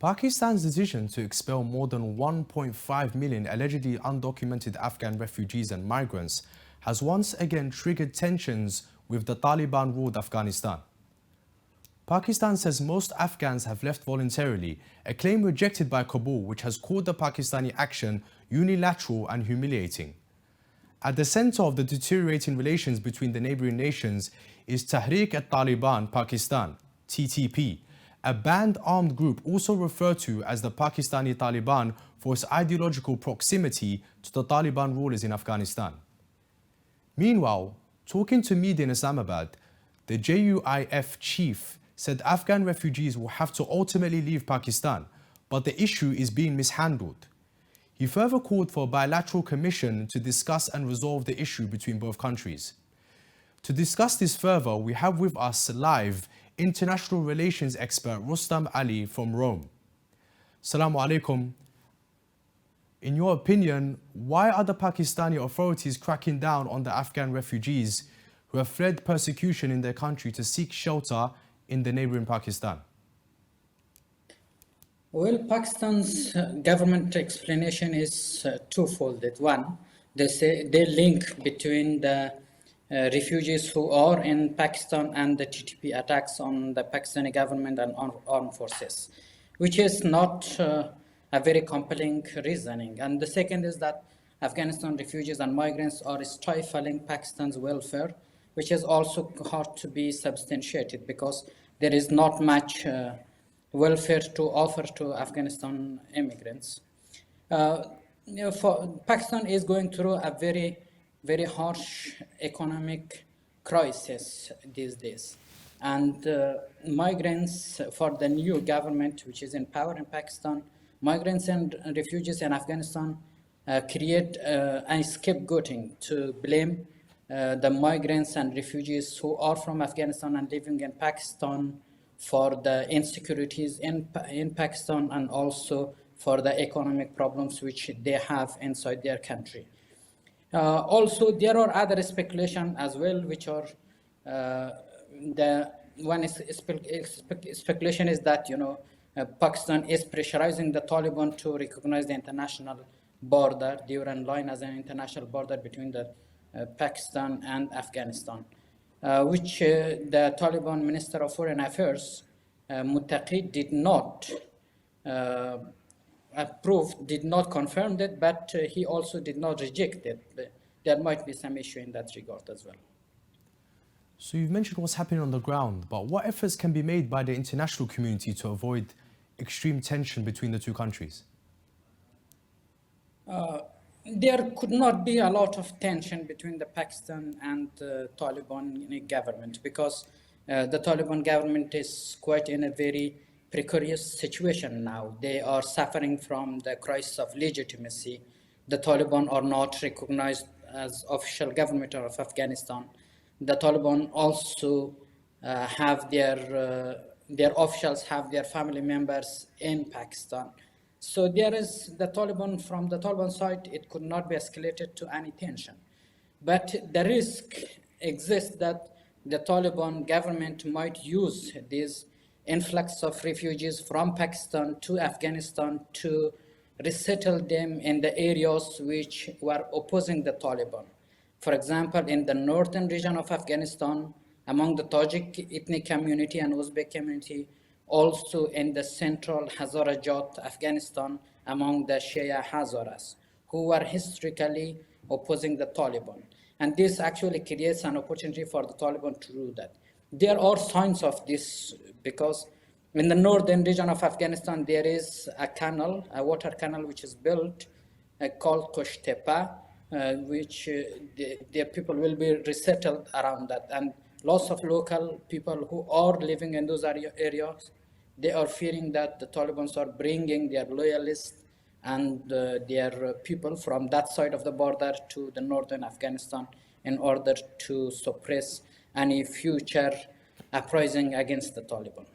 Pakistan's decision to expel more than 1.5 million allegedly undocumented Afghan refugees and migrants has once again triggered tensions with the Taliban-ruled Afghanistan. Pakistan says most Afghans have left voluntarily, a claim rejected by Kabul, which has called the Pakistani action unilateral and humiliating. At the center of the deteriorating relations between the neighbouring nations is Tehreek-e-Taliban Pakistan, TTP, a banned armed group also referred to as the Pakistani Taliban for its ideological proximity to the Taliban rulers in Afghanistan. Meanwhile, talking to media in Islamabad, the JUI-F chief said Afghan refugees will have to ultimately leave Pakistan, but the issue is being mishandled. He further called for a bilateral commission to discuss and resolve the issue between both countries. To discuss this further, we have with us live international relations expert Rustam Ali from Rome. Assalamu alaikum. In your opinion, why are the Pakistani authorities cracking down on the Afghan refugees who have fled persecution in their country to seek shelter in the neighbouring Pakistan? Well, Pakistan's government explanation is twofold. One, they say they link between the refugees who are in Pakistan and the TTP attacks on the Pakistani government and armed forces, which is not a very compelling reasoning. And the second is that Afghanistan refugees and migrants are stifling Pakistan's welfare, which is also hard to be substantiated because there is not much welfare to offer to Afghanistan immigrants. Pakistan is going through a very harsh economic crisis these days. And migrants for the new government, which is in power in Pakistan, migrants and refugees in Afghanistan create a scapegoating to blame the migrants and refugees who are from Afghanistan and living in Pakistan for the insecurities in Pakistan and also for the economic problems which they have inside their country. Also, there are other speculation as well, which are the one is speculation is that Pakistan is pressurizing the Taliban to recognize the international border, the UN line as an international border between the Pakistan and Afghanistan, which the Taliban Minister of Foreign Affairs, Muttaqi, did not approved, did not confirm that, but he also did not reject it. There might be some issue in that regard as well. So you've mentioned what's happening on the ground, but what efforts can be made by the international community to avoid extreme tension between the two countries? There could not be a lot of tension between the Pakistan and the Taliban government because the Taliban government is quite in a very precarious situation now. They are suffering from the crisis of legitimacy. The Taliban are not recognized as official government of Afghanistan. The Taliban also have their officials have their family members in Pakistan. So there is the Taliban, from the Taliban side, it could not be escalated to any tension. But the risk exists that the Taliban government might use this influx of refugees from Pakistan to Afghanistan to resettle them in the areas which were opposing the Taliban. For example, in the northern region of Afghanistan, among the Tajik ethnic community and Uzbek community, also in the central Hazarajat, Afghanistan, among the Shia Hazaras, who were historically opposing the Taliban. And this actually creates an opportunity for the Taliban to do that. There are signs of this because in the northern region of Afghanistan, there is a canal, a water canal, which is built called Kushtepa, which the people will be resettled around that. And lots of local people who are living in those areas, they are fearing that the Taliban are bringing their loyalists and their people from that side of the border to the northern Afghanistan in order to suppress any future uprising against the Taliban.